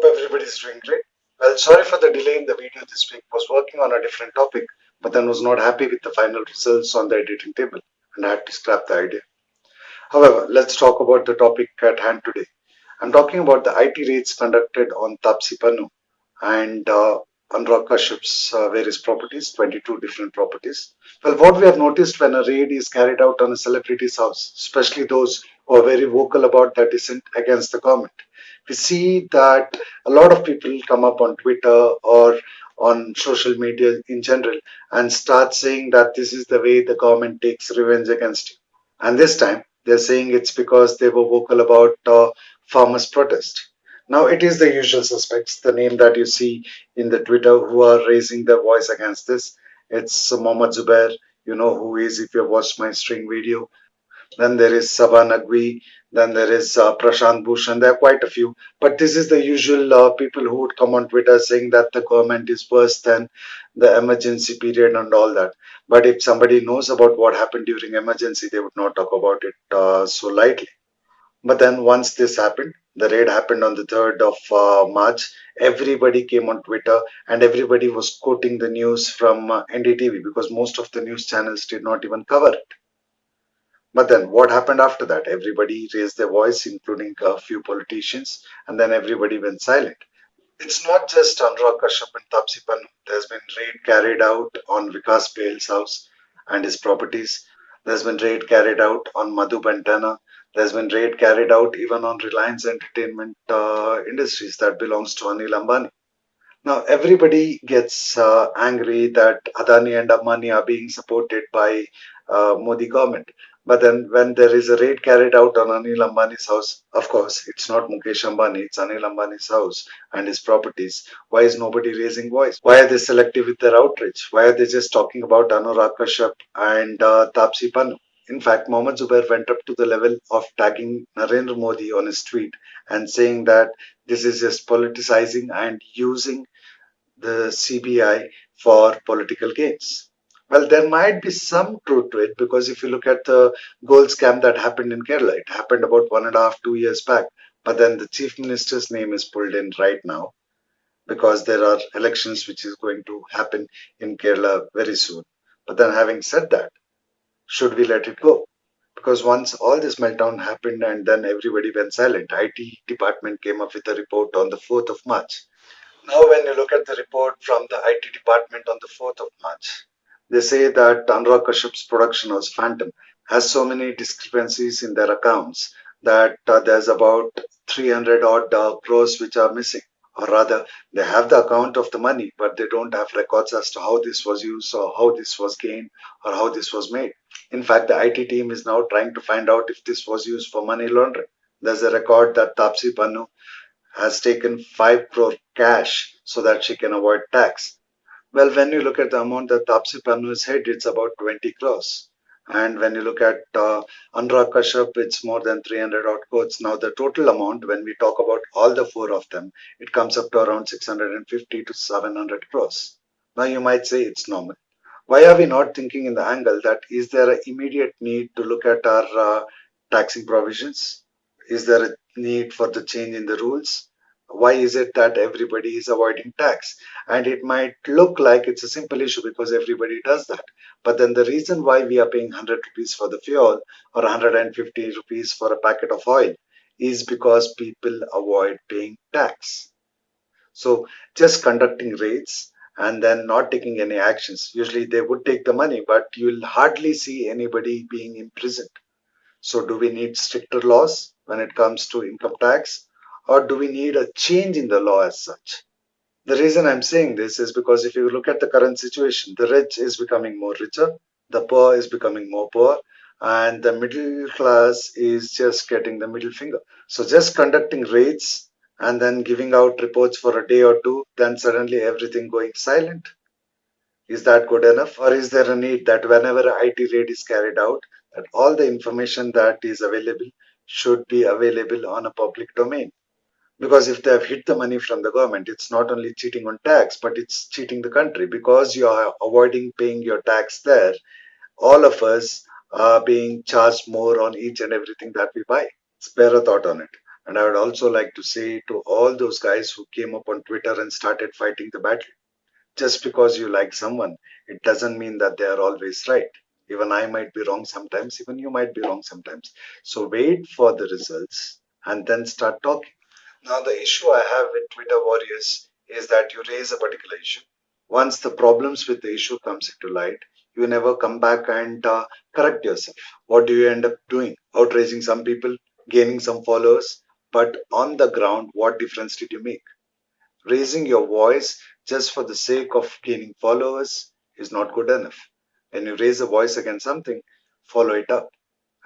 Hope everybody's doing great. Well, sorry for the delay in the video this week. Was working on a different topic, but then was not happy with the final results on the editing table and had to scrap the idea. However, let's talk about the topic at hand today. I'm talking about the IT raids conducted on Tapsi Pannu and Anurag Kashyap's various properties, 22 different properties. Well, what we have noticed when a raid is carried out on a celebrity's house, especially those who are very vocal about their dissent against the government, we see that a lot of people come up on Twitter or on social media in general and start saying that this is the way the government takes revenge against you. And this time, they're saying it's because they were vocal about farmers' protest. Now, it is the usual suspects, the name that you see in the Twitter who are raising their voice against this. It's Mohammad Zubair, you know who is if you watched my string video. Then there is Sabah Naqvi. Then there is Prashant Bhushan. There are quite a few. But this is the usual people who would come on Twitter saying that the government is worse than the emergency period and all that. But if somebody knows about what happened during emergency, they would not talk about it so lightly. But then once this happened, the raid happened on the 3rd of March. Everybody came on Twitter and everybody was quoting the news from NDTV because most of the news channels did not even cover it. But then what happened after that? Everybody raised their voice, including a few politicians, and then everybody went silent. It's not just Anurag Kashyap and Tapsi Pannu. There's been raid carried out on Vikas Bail's house and his properties. There's been raid carried out on Madhu Bantana. There's been raid carried out even on Reliance Entertainment Industries that belongs to Anil Ambani. Now everybody gets angry that Adani and Ambani are being supported by Modi government. But then when there is a raid carried out on Anil Ambani's house, of course, it's not Mukesh Ambani, it's Anil Ambani's house and his properties. Why is nobody raising voice? Why are they selective with their outrage? Why are they just talking about Anurag Kashyap and Tapsi Pannu? In fact, Mohammad Zubair went up to the level of tagging Narendra Modi on his tweet and saying that this is just politicizing and using the CBI for political gains. Well, there might be some truth to it because if you look at the gold scam that happened in Kerala, it happened about 1.5, 2 years back. But then the chief minister's name is pulled in right now because there are elections which is going to happen in Kerala very soon. But then having said that, should we let it go? Because once all this meltdown happened and then everybody went silent, IT department came up with a report on the 4th of March. Now, when you look at the report from the IT department on the 4th of March, they say that Anurag Kashyap's production house, Phantom, has so many discrepancies in their accounts that there's about 300 odd crores which are missing. Or rather, they have the account of the money, but they don't have records as to how this was used or how this was gained or how this was made. In fact, the IT team is now trying to find out if this was used for money laundering. There's a record that Tapsi Pannu has taken 5 crore cash so that she can avoid tax. Well, when you look at the amount that Tapsi Pannu has hid, it's about 20 crores. And when you look at Anurag Kashyap, it's more than 300 odd crores. Now, the total amount, when we talk about all the four of them, it comes up to around 650 to 700 crores. Now, you might say it's normal. Why are we not thinking in the angle that is there an immediate need to look at our taxing provisions? Is there a need for the change in the rules? Why is it that everybody is avoiding tax? And it might look like it's a simple issue because everybody does that. But then the reason why we are paying 100 rupees for the fuel or 150 rupees for a packet of oil is because people avoid paying tax. So just conducting raids and then not taking any actions. Usually they would take the money, but you'll hardly see anybody being imprisoned. So do we need stricter laws when it comes to income tax, or do we need a change in the law as such? The reason I'm saying this is because if you look at the current situation, the rich is becoming more richer, the poor is becoming more poor, and the middle class is just getting the middle finger. So just conducting raids and then giving out reports for a day or two, then suddenly everything going silent. Is that good enough? Or is there a need that whenever an IT raid is carried out, that all the information that is available should be available on a public domain? Because if they have hid the money from the government, it's not only cheating on tax, but it's cheating the country. Because you are avoiding paying your tax there, all of us are being charged more on each and everything that we buy. Spare a thought on it. And I would also like to say to all those guys who came up on Twitter and started fighting the battle, just because you like someone, it doesn't mean that they are always right. Even I might be wrong sometimes, even you might be wrong sometimes. So wait for the results and then start talking. Now, the issue I have with Twitter warriors is that you raise a particular issue. Once the problems with the issue comes into light, you never come back and correct yourself. What do you end up doing? Outraging some people, gaining some followers, but on the ground, what difference did you make? Raising your voice just for the sake of gaining followers is not good enough. When you raise a voice against something, follow it up.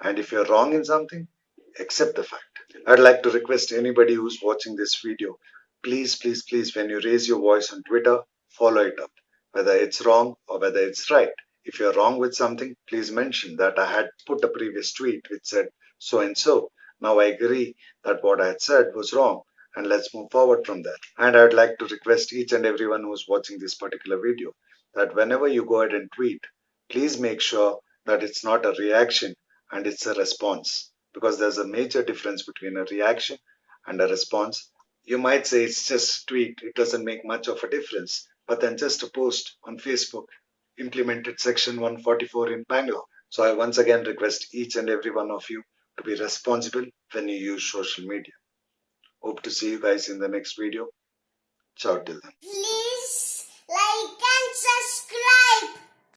And if you're wrong in something, accept the fact. I'd like to request anybody who's watching this video, please, please, please, when you raise your voice on Twitter, follow it up, whether it's wrong or whether it's right. If you're wrong with something, please mention that I had put a previous tweet which said so and so. Now I agree that what I had said was wrong, and let's move forward from there. And I'd like to request each and everyone who's watching this particular video that whenever you go ahead and tweet, please make sure that it's not a reaction and it's a response, because there's a major difference between a reaction and a response. You might say it's just tweet, it doesn't make much of a difference, but then just a post on Facebook implemented section 144 in Bangalore. So I once again request each and every one of you to be responsible when you use social media. Hope to see you guys in the next video. Ciao till then. Please like and subscribe.